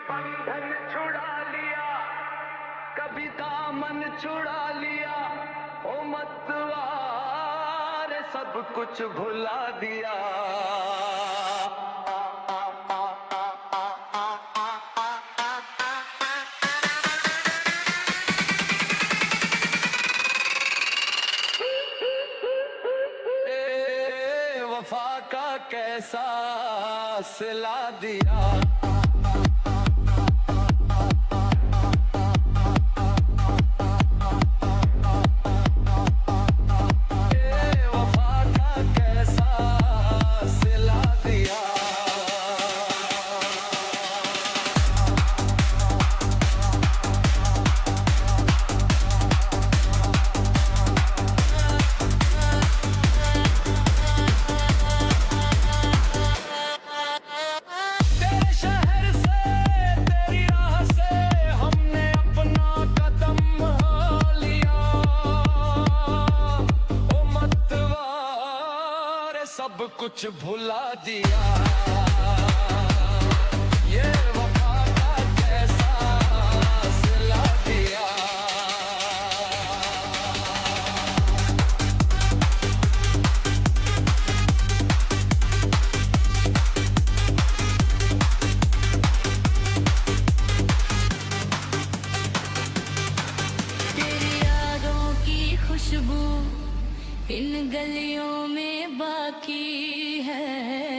बंधन छुड़ा लिया, कभी दामन छुड़ा लिया, ओ मतवार सब कुछ भुला दिया। वफा का कैसा सिला दिया। सब कुछ भुला दिया। ये वफा का कैसा सिला दिया। तेरी यादों की खुशबू इन गलियों में बाकी है।